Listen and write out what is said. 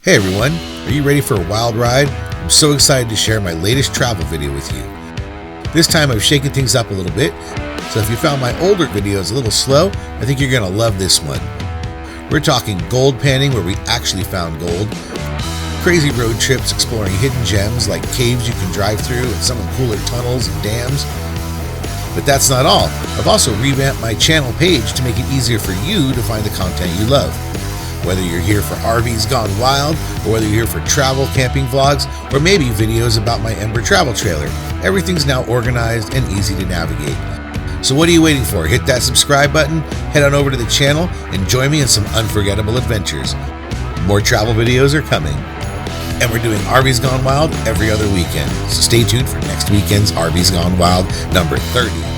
Hey everyone, are you ready for a wild ride? I'm so excited to share my latest travel video with you. This time I've shaken things up a little bit, so if you found my older videos a little slow, I think you're going to love this one. We're talking gold panning where we actually found gold, crazy road trips exploring hidden gems like caves you can drive through and some of the cooler tunnels and dams. But that's not all. I've also revamped my channel page to make it easier for you to find the content you love. Whether you're here for RVs Gone Wild, or whether you're here for travel camping vlogs, or maybe videos about my Ember travel trailer, everything's now organized and easy to navigate. So what are you waiting for? Hit that subscribe button, head on over to the channel, and join me in some unforgettable adventures. More travel videos are coming. And we're doing RVs Gone Wild every other weekend. So stay tuned for next weekend's RVs Gone Wild number 30.